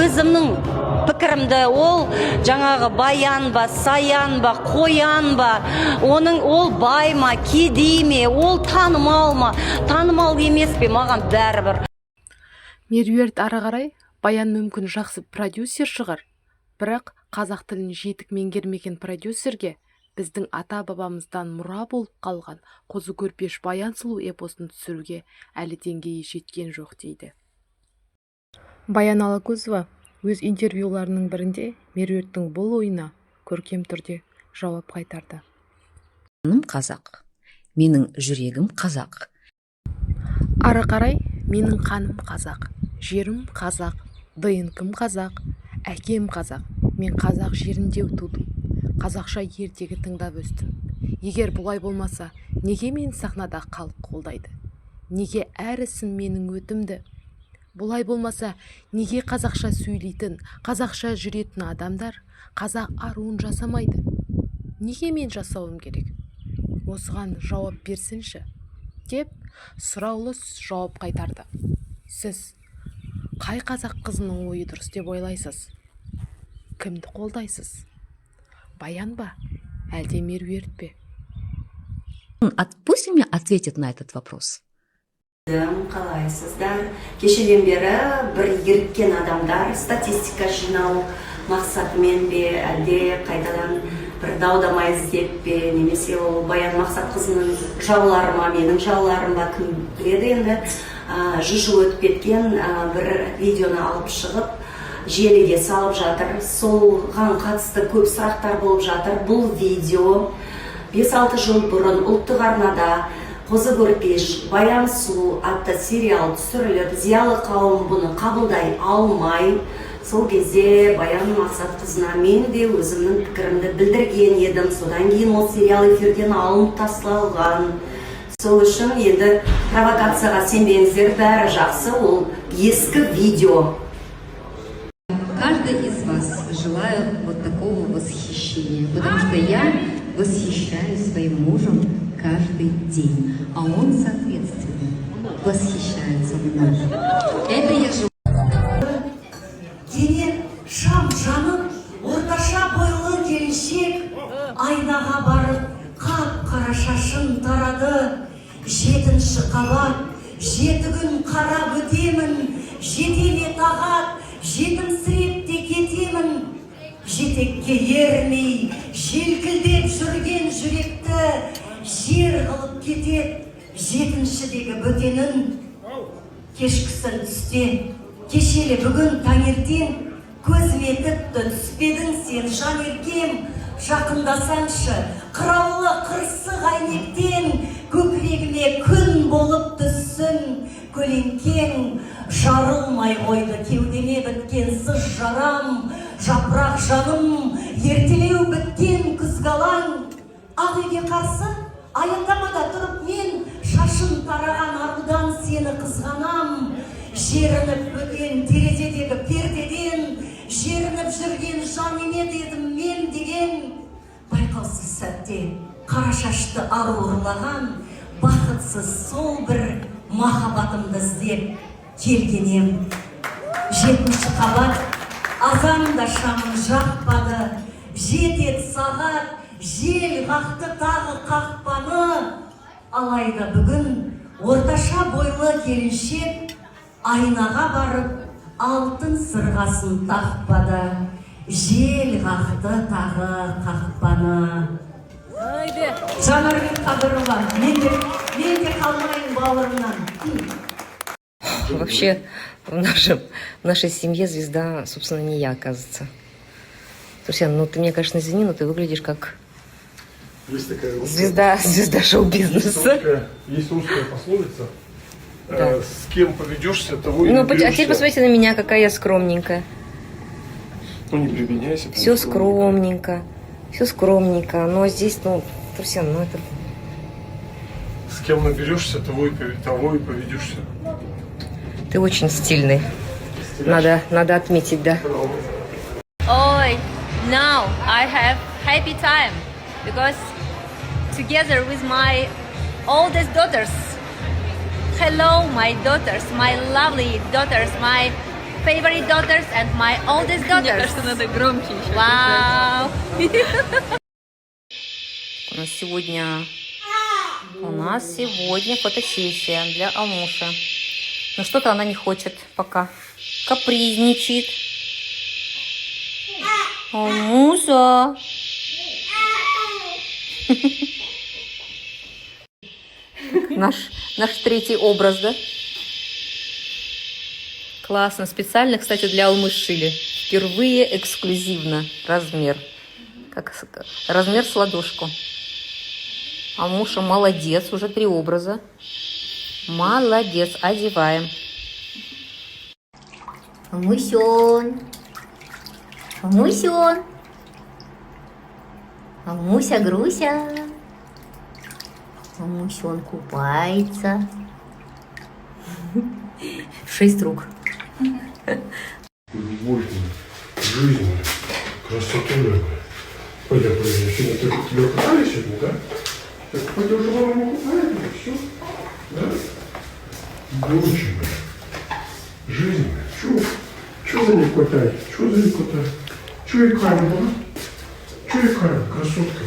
өзімнің пікірімді, ол жаңағы баян ба, саян ба, қоян ба, ол бай ма, кедей ме, ол танымал ма, танымал емес пе, маған бәрібір. Меруерт ары қарай баян мүмкін жақсы продюсер шығар, бірақ қазақ тілін жетік меңгермеген продюсерге біздің ата-бабамыздан мұра болып қалған қозы көрпеш баян сұлу эпосын түсіруге әлі деңгейі жеткен жоқ дейді. Баян Алагөзова өз интервьюларының бірінде Меруерттің бұл ойына көркем түрде жауап қайтарды. Менің қазақ, менің жүрегім қазақ. Ары қарай менің қаным қазақ, жерім қазақ, ДНК-м қазақ, әкем қазақ, мен қазақ жерінде тудым. Қазақша ертегі тыңдап өстім. Егер бұлай болмаса, неге мен сахнада халық қолдайды? Неге әр ісім менің өтімді? Бұлай болмаса, неге қазақша сөйлейтін, қазақша жүретін адамдар қазақ аруын жасамайды? Неге мен жасауым керек? Осыған жауап берсінші, деп сұраулы жауап қайтарды. Сіз қай қазақ қызының ойы дұрыс деп ойлайсыз? Кімді қолдайсыз? Баян ба, әлде Меруерт пе? Пусть мне ответит на этот вопрос. Қалайсыздар? Кешеден бері бір еріккен адамдар статистика жинау мақсатымен бе, әлде қайтадан бір дау-дамай іздеп пе, немесе ол Баян Мақсатқызының жаулары ма, менің жауларым ба, кім біледі енді. 100 жыл өтіп кеткен бір видеоны алып шығып, желіге салып жатыр. Солған қатысты көп сұрақтар болып жатыр. Бұл видео 5-6 жыл бұрын ұлттық арнада Қозы көрпеш Баян сұлу атты сериал түсіріліп, зиялы қауым бұны қабылдай алмай, сол кезде Баян Мақсатқызына мен де өзімнің пікірімді білдірген едім. Содан кейін ол сериал эфирден алынып тасталған. Сол үшін енді провокацияға сенбеңіздер, бәрі жақсы, ол ескі видео. Каждый из вас желаю вот такого восхищения, потому что я восхищаюсь своим мужем каждый день, а он, соответственно, восхищается мной. Это я желаю. Дене шам жанып, орташа бойлы келіншек, айнаға барып, қап-қара шашын тарады. 7-ші қабат, 7 күн қарап өтемін, жетеле тағат, жетімсіреп те кетемін. Жетекке ермей, желкілдеп жүрген жүректі жер қылып кетет. 7-шідегі бөтенін кешкісін түсте, кешелі бүгін таңертең көзіме тіпті түспедің сен жан еркем. Жақындасаңшы, қыраулы қырсық әйнектен көкірегіме күн болып түссін. Көлеңкең жарылмай қойды кеудеме біткен сыз жарам. Жапырақ жаным, ертелеу біткен күзгалаң. Ақ үйге қарсы аялдамада тұрып мен шашын тараған арудан сені қызғанам. Жерініп бөтен терезедегі пердеден, жерініп жүрген жан еме дедім мен деген. Байқаусыз сәтте қара шашты ару ұрлаған, бақытсыз сол бір махаббатымды іздеп келгенем. 7-ші қабат, азанда шамын жақпады, жетет сағат, жел қақты тағы қақпаны. Алайда бүгін орташа бойлы келіншек айнаға барып алтын сырғасын тақпады. Жел қақты тағы қақпаны. Жанарбек Қадырова, мен де қалмайын бауырымнан. Вообще, в нашей семье звезда, собственно, не я, оказывается. Турсян, ну ты меня, конечно, извини, но ты выглядишь как звезда шоу-бизнеса. Есть русская пословица. Да. С кем поведешься, того и Ну, а наберешься. теперь посмотрите на меня, какая я скромненькая. Ну, не прибедняйся. Все скромненько. Но здесь, Турсян, это... С кем наберешься, того и поведешься. Ты очень стильный. Надо отметить, да. Oh, now I have happy time because together with my oldest daughters. Hello, my daughters, my lovely daughters, my favorite daughters and my oldest daughters. надо громче еще. Wow. У нас сегодня фотосессия для Алмуши. Но что-то она не хочет пока. Капризничает. Алмуша. Наш третий образ, да? Классно. Специально, кстати, для Алмы шили. Впервые эксклюзивно размер. Размер с ладошку. Алмуша молодец. Уже 3 образа. Молодец. Одеваем. Алмусён. Алмусён. Алмуся, Груся. Алмусён купается. 6 рук. Любовь, жизнь, красоту. Пойдем, сегодня ты тебя купали сегодня, да? Пойдем же мама купает, все. Да? Доченька, жизнь, чё за не хватает? Чё за не хватает? Чё икаем, да? Чё икаем, красотка?